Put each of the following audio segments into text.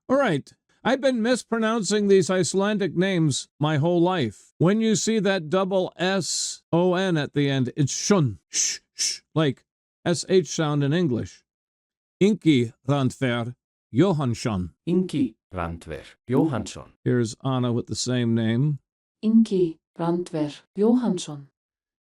All right. I've been mispronouncing these Icelandic names my whole life. When you see that double S-O-N at the end, it's shun, like SH sound in English. Ingi Randver Johannsson. Ingi Randver Johannsson. Here's Anna with the same name. Ingi Randver Johannsson.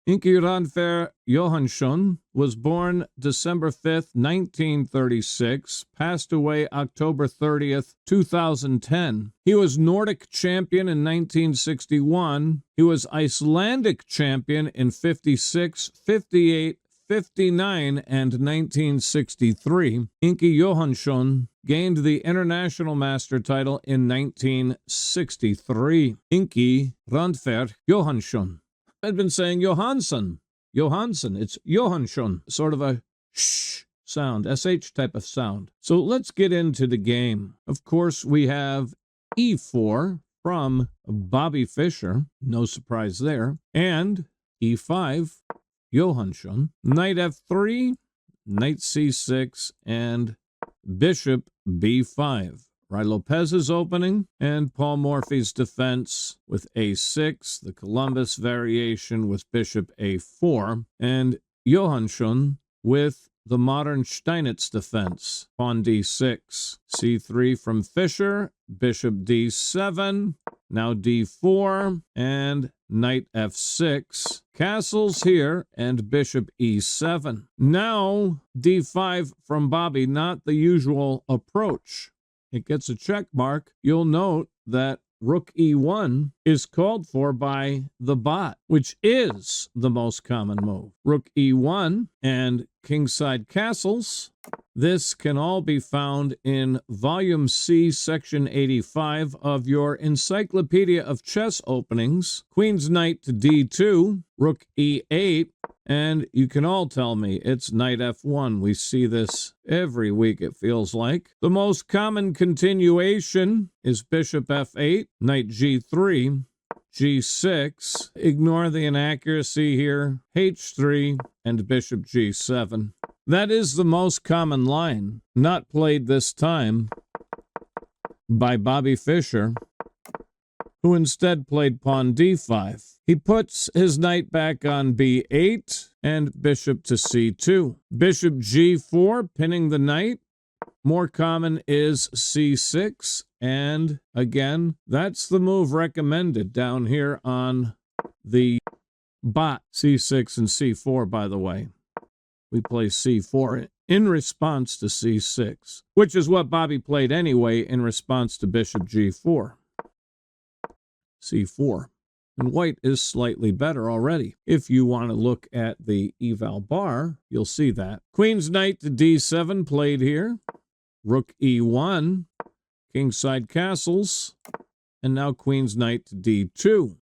Ingi Randver Johannsson was born December 5th, 1936, passed away October 30th, 2010. He was Nordic champion in 1961. He was Icelandic champion in 56, 58, 59, and 1963. Ingi Johannsson gained the International Master title in 1963. Ingi Randver Johannsson. I've been saying Johannsson. Johannsson. It's Johannsson. Sort of a sh sound, SH type of sound. So let's get into the game. Of course, we have E4 from Bobby Fischer. No surprise there. And E5, Johannsson. Knight F3, Knight C6, and Bishop B5. Ry Lopez's opening, and Paul Morphy's defense with A6, the Columbus variation with Bishop A4, and Johannsson with the modern Steinitz defense, Pawn D6, C3 from Fischer, Bishop D7, now D4, and Knight F6, castles here, and Bishop E7. Now D5 from Bobby, not the usual approach. It gets a check mark. You'll note that Rook E1 is called for by the bot, which is the most common move. Rook E1 and kingside castles. This can all be found in Volume C, Section 85 of your Encyclopedia of Chess Openings. Queen's Knight to D2, Rook E8, and you can all tell me it's Knight F1. We see this every week, it feels like. The most common continuation is Bishop F8, Knight G3, G6. Ignore the inaccuracy here. H3 and Bishop G7. That is the most common line, not played this time by Bobby Fischer, who instead played Pawn D5. He puts his knight back on B8 and Bishop to C2. Bishop G4, pinning the knight. More common is C6, and again, that's the move recommended down here on the bot. C6 and C4, by the way. We play C4 in response to C6, which is what Bobby played anyway in response to Bishop G4. C4. And white is slightly better already. If you want to look at the eval bar, you'll see that. Queen's Knight to D7 played here. Rook E1, kingside castles, and now Queen's Knight to D2.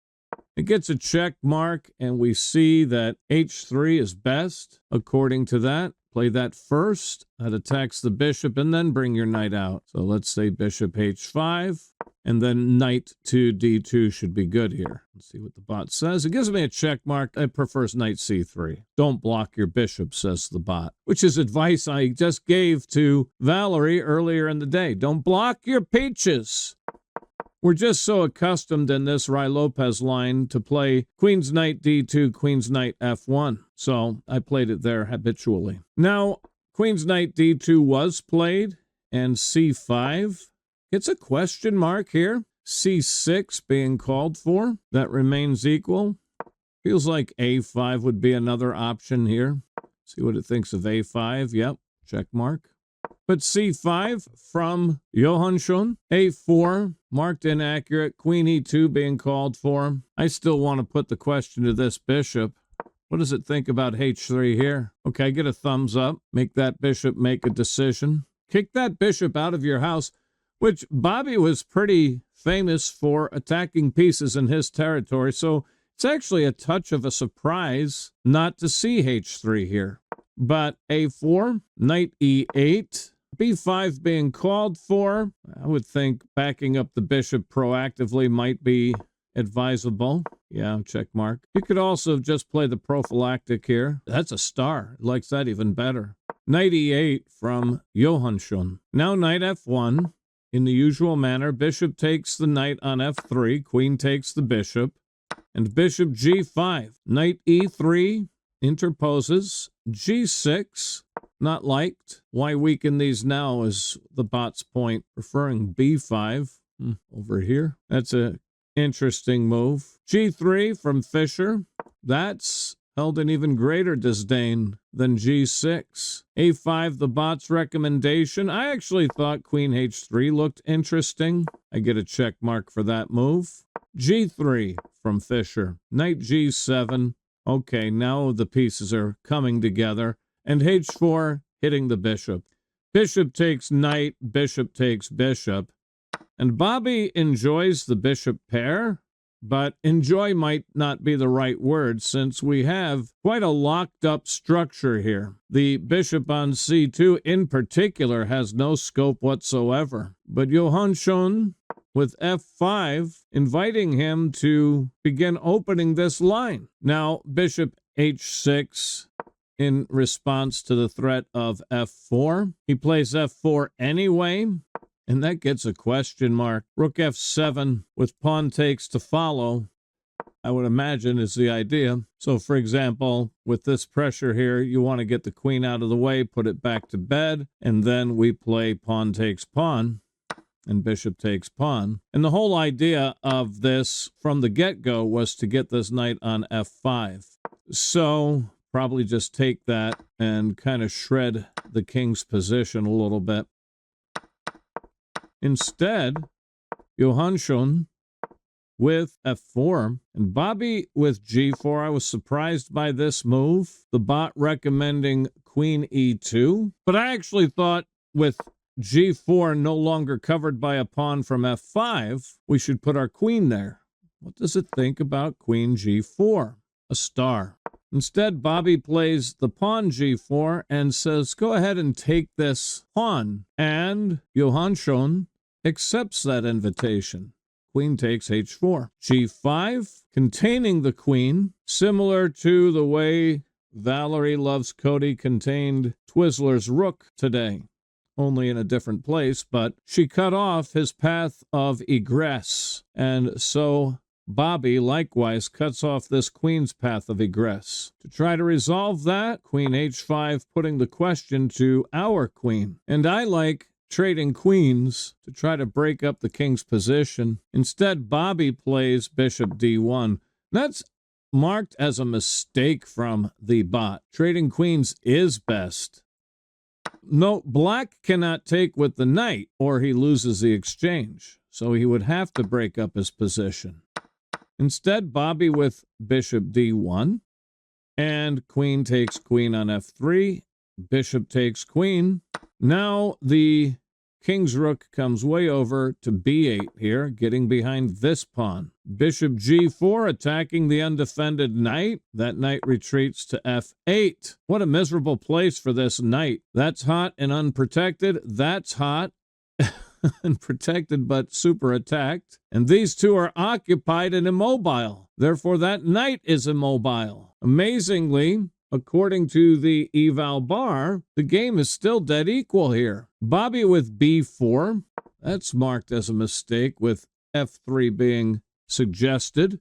It gets a check mark, and we see that H3 is best. According to that, play that first. That attacks the bishop, and then bring your knight out. So let's say Bishop H5, and then Knight to D2 should be good here. Let's see what the bot says. It gives me a check mark. It prefers Knight C3. Don't block your bishop, says the bot, which is advice I just gave to Valerie earlier in the day. Don't block your peaches. We're just so accustomed in this Ry Lopez line to play Queen's Knight D2, Queen's Knight F1. So I played it there habitually. Now, Queen's Knight D2 was played, and C5. It's a question mark here. C6 being called for. That remains equal. Feels like A5 would be another option here. See what it thinks of A5. Yep, check mark. But C5 from Johannsson. A4, marked inaccurate. Queen E2 being called for. I still want to put the question to this bishop. What does it think about H3 here? Okay, get a thumbs up. Make that bishop make a decision. Kick that bishop out of your house, which Bobby was pretty famous for attacking pieces in his territory. So it's actually a touch of a surprise not to see H3 here. But A4, Knight E8, B5 being called for. I would think backing up the bishop proactively might be advisable. Yeah, check mark. You could also just play the prophylactic here. That's a star. Likes that even better. Knight E8 from Johannsson. Now Knight F1. in the usual manner. Bishop takes the knight on f3, queen takes the bishop, and bishop g5. Knight e3 interposes, g6, not liked. Why weaken these now is the bot's point, preferring b5 over here. That's a interesting move. g3 from Fischer. That's held in even greater disdain than g6. a5, the bot's recommendation. I actually thought queen h3 looked interesting. I get a check mark for that move. g3 from Fischer. Knight g7. Okay, now the pieces are coming together. And h4 hitting the bishop. Bishop takes knight, bishop takes bishop. And Bobby enjoys the bishop pair, but enjoy might not be the right word since we have quite a locked up structure here. The bishop on c2 in particular has no scope whatsoever. But Johannsson with f5 inviting him to begin opening this line. Now bishop h6 in response to the threat of f4. He plays f4 anyway. And that gets a question mark. Rook f7 with pawn takes to follow, I would imagine, is the idea. So, for example, with this pressure here, you want to get the queen out of the way, put it back to bed, and then we play pawn takes pawn, and bishop takes pawn. And the whole idea of this from the get-go was to get this knight on f5. So, probably just take that and kind of shred the king's position a little bit. Instead, Johannsson with f4 and Bobby with g4. I was surprised by this move. The bot recommending queen e2. But I actually thought with g4 no longer covered by a pawn from f5, we should put our queen there. What does it think about queen g4? A star. Instead, Bobby plays the pawn g4 and says, go ahead and take this pawn. And Johannsson accepts that invitation. Queen takes h4. g5, containing the queen, similar to the way Valerie Loves Cody contained Twizzler's rook today, only in a different place, but she cut off his path of egress, and so Bobby likewise cuts off this queen's path of egress. To try to resolve that, queen h5 putting the question to our queen. And I like trading queens to try to break up the king's position. Instead, Bobby plays bishop d1. That's marked as a mistake from the bot. Trading queens is best. Note, black cannot take with the knight or he loses the exchange, so he would have to break up his position. Instead, Bobby with bishop d1, and queen takes queen on f3, bishop takes queen. Now the king's rook comes way over to b8 here, getting behind this pawn. Bishop g4 attacking the undefended knight. That knight retreats to f8. What a miserable place for this knight. That's hot and unprotected. That's hot and protected but super attacked. And these two are occupied and immobile. Therefore, that knight is immobile. Amazingly, according to the eval bar, the game is still dead equal here. Bobby with b4. That's marked as a mistake with f3 being suggested.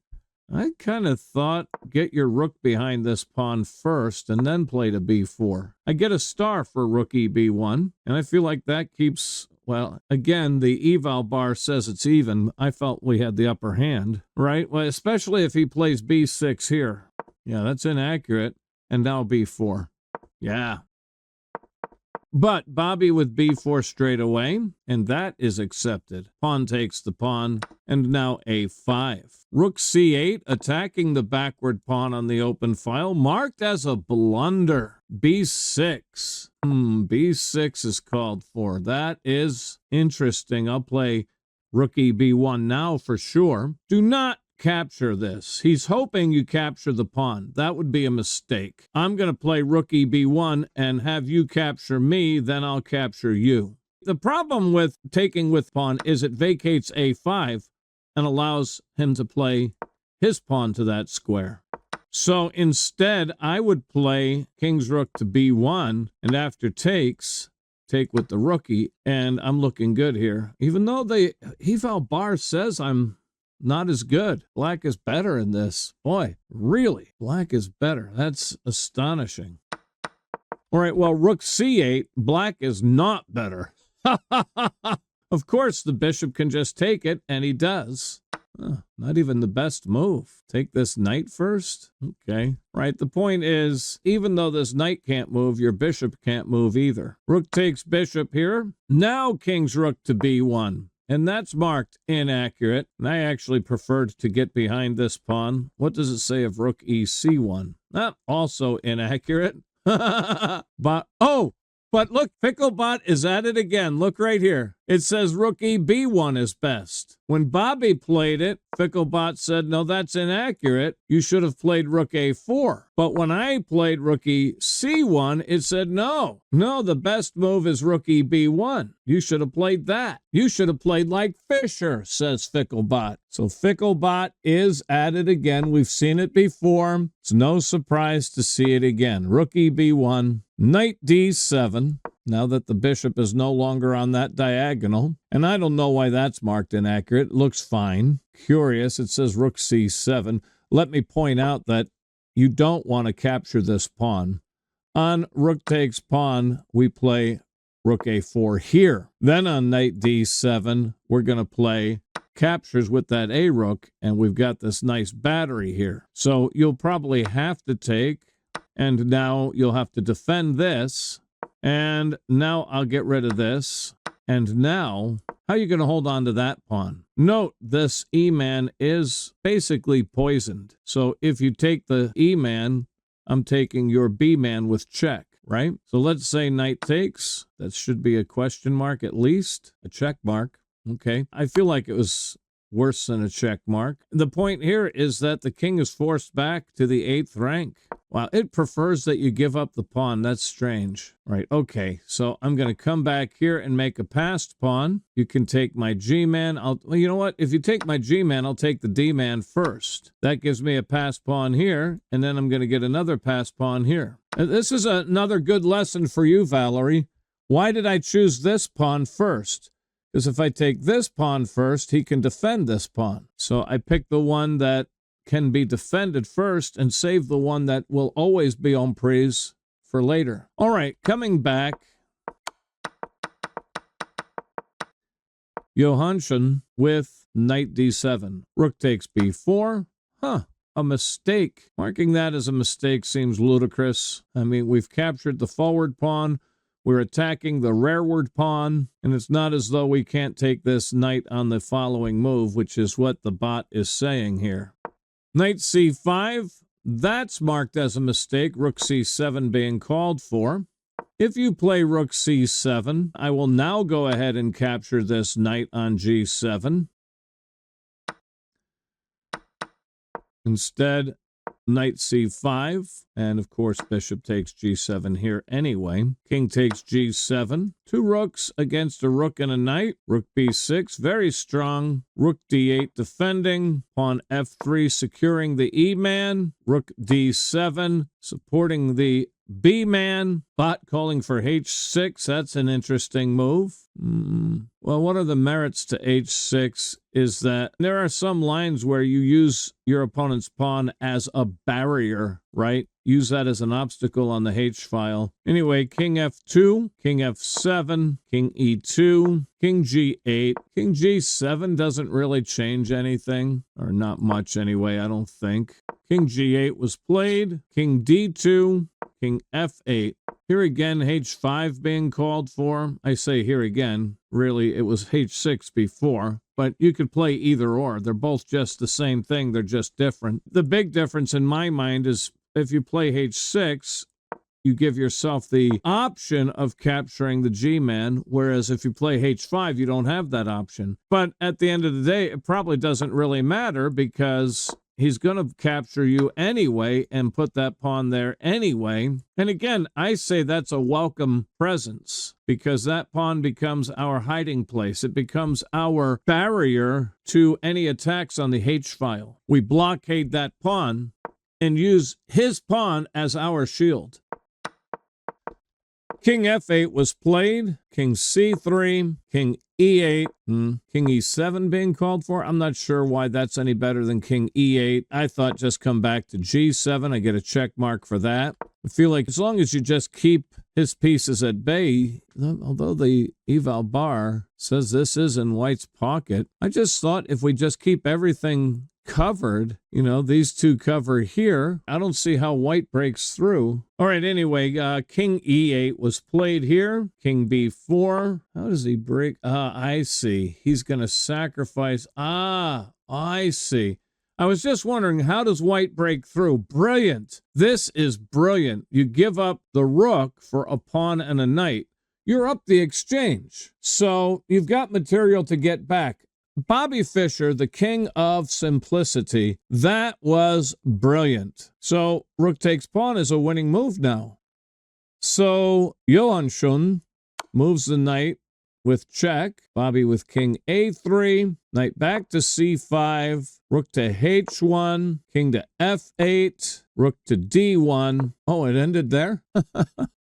I kind of thought get your rook behind this pawn first and then play to b4. I get a star for rook eb1, and I feel like that keeps, well, again, the eval bar says it's even. I felt we had the upper hand, right? Well, especially if he plays b6 here. Yeah, that's inaccurate. And now b4. Yeah. But Bobby with b4 straight away, and that is accepted. Pawn takes the pawn, and now a5. Rook c8, attacking the backward pawn on the open file, marked as a blunder. b6. b6 is called for. That is interesting. I'll play rook eb1 now for sure. Do not capture this. He's hoping you capture the pawn. That would be a mistake. I'm going to play rook eb1 and have you capture me, then I'll capture you. The problem with taking with pawn is it vacates a5 and allows him to play his pawn to that square. So instead, I would play king's rook to b1, and after takes, take with the rookie, and I'm looking good here. Even though eval bar says I'm not as good. Black is better in this. Boy, really, black is better. That's astonishing. All right, well, rook c8, black is not better. Of course, the bishop can just take it, and he does. Not even the best move. Take this knight first? Okay. Right, the point is, even though this knight can't move, your bishop can't move either. Rook takes bishop here. Now king's rook to b1. And that's marked inaccurate. And I actually preferred to get behind this pawn. What does it say of rook ec1? Also inaccurate. But look, Picklebot is at it again. Look right here. It says rook b1 is best. When Bobby played it, Picklebot said, no, that's inaccurate. You should have played rook a4. But when I played rook c1, it said, no, the best move is rook b1. You should have played that. You should have played like Fischer, says Picklebot. So Picklebot is at it again. We've seen it before. It's no surprise to see it again. Rook b1, knight d7. Now that the bishop is no longer on that diagonal. And I don't know why that's marked inaccurate. It looks fine. Curious, it says rook c7. Let me point out that you don't want to capture this pawn. On rook takes pawn, we play rook a4 here. Then on knight d7, we're going to play captures with that a rook, and we've got this nice battery here. So you'll probably have to take, and now you'll have to defend this. And now I'll get rid of this. And now, how are you going to hold on to that pawn? Note, this E-man is basically poisoned. So if you take the E-man, I'm taking your B-man with check, right? So let's say knight takes. That should be a question mark at least, a check mark. Okay. I feel like it was worse than a check mark. The point here is that the king is forced back to the 8th rank. Wow, it prefers that you give up the pawn. That's strange. Right, okay, so I'm going to come back here and make a passed pawn. You can take my G-man. Well, you know what? If you take my G-man, I'll take the D-man first. That gives me a passed pawn here, and then I'm going to get another passed pawn here. This is another good lesson for you, Valerie. Why did I choose this pawn first? Because if I take this pawn first, he can defend this pawn. So I picked the one that can be defended first and save the one that will always be en prise for later. All right, coming back. Johannsson with knight d7. Rook takes b4. A mistake. Marking that as a mistake seems ludicrous. I mean, we've captured the forward pawn. We're attacking the rearward pawn, and it's not as though we can't take this knight on the following move, which is what the bot is saying here. Knight c5, that's marked as a mistake, rook c7 being called for. If you play rook c7, I will now go ahead and capture this knight on g7. Instead, knight c5, and of course bishop takes g7 here anyway. King takes g7. Two rooks against a rook and a knight. Rook b6, very strong. Rook d8 defending. Pawn f3 securing the e-man. Rook d7 supporting the b-man. Bot calling for h6. That's an interesting move. Well, what are the merits to h6 is that there are some lines where you use your opponent's pawn as a barrier, right? Use that as an obstacle on the h-file. Anyway, king f2, king f7, king e2, king g8. King g7 doesn't really change anything, or not much anyway, I don't think. King g8 was played, king d2, king f8. Here again, h5 being called for. I say here again, really it was h6 before, but you could play either or. They're both just the same thing, they're just different. The big difference in my mind is if you play h6, you give yourself the option of capturing the G-man, whereas if you play h5, you don't have that option. But at the end of the day, it probably doesn't really matter because he's going to capture you anyway and put that pawn there anyway. And again, I say that's a welcome presence because that pawn becomes our hiding place. It becomes our barrier to any attacks on the h-file. We blockade that pawn and use his pawn as our shield. King f8 was played, king c3, king e8, king e7 being called for. I'm not sure why that's any better than king e8. I thought just come back to g7. I get a check mark for that. I feel like as long as you just keep his pieces at bay, although the eval bar says this is in white's pocket, I just thought if we just keep everything covered, you know, these two cover here, I don't see how white breaks through. All right, anyway, king e8 was played here. King b4. How does he break? I see. He's going to sacrifice. I see. I was just wondering, how does white break through? Brilliant. This is brilliant. You give up the rook for a pawn and a knight. You're up the exchange. So you've got material to get back. Bobby Fischer, the king of simplicity, that was brilliant. So rook takes pawn is a winning move now. So Johannsson moves the knight with check. Bobby with king a3, knight back to c5, rook to h1, king to f8, rook to d1. Oh, it ended there?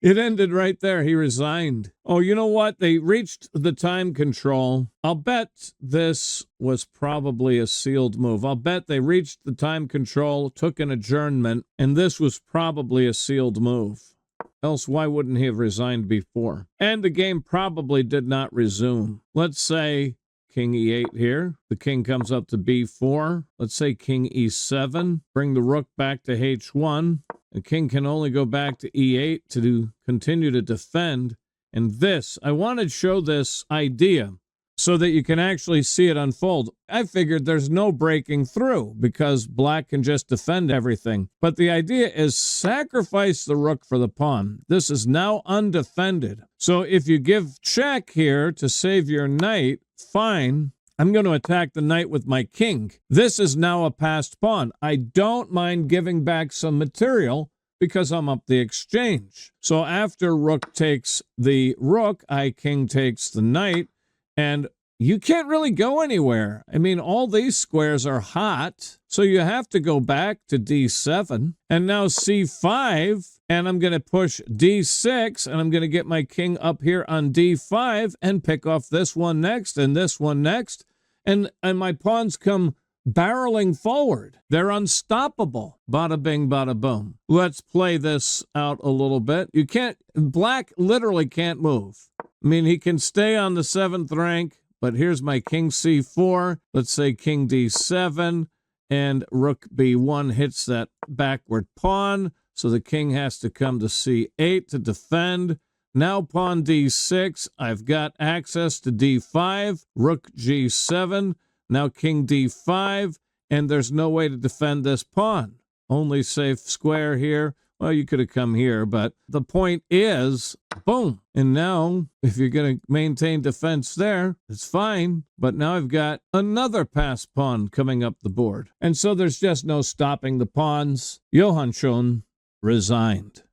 It ended right there. He resigned. Oh, you know what? They reached the time control. I'll bet this was probably a sealed move. I'll bet they reached the time control, took an adjournment, and this was probably a sealed move. Else, why wouldn't he have resigned before? And the game probably did not resume. Let's say king e8 here. The king comes up to b4. Let's say king e7. Bring the rook back to h1. The king can only go back to e8 to continue to defend. And this, I want to show this idea so that you can actually see it unfold. I figured there's no breaking through because black can just defend everything. But the idea is sacrifice the rook for the pawn. This is now undefended. So if you give check here to save your knight, fine. I'm going to attack the knight with my king. This is now a passed pawn. I don't mind giving back some material because I'm up the exchange. So after rook takes the rook, king takes the knight. And you can't really go anywhere. I mean, all these squares are hot, so you have to go back to d7. And now c5, and I'm going to push d6, and I'm going to get my king up here on d5 and pick off this one next and this one next. And my pawns come barreling forward. They're unstoppable. Bada bing, bada boom. Let's play this out a little bit. You can't, black literally can't move. I mean, he can stay on the 7th rank, but here's my king c4. Let's say king d7, and rook b1 hits that backward pawn, so the king has to come to c8 to defend. Now pawn d6. I've got access to d5, rook g7, now king d5, and there's no way to defend this pawn. Only safe square here. Well, you could have come here, but the point is, boom. And now, if you're going to maintain defense there, it's fine. But now I've got another pass pawn coming up the board. And so there's just no stopping the pawns. Johannsson resigned.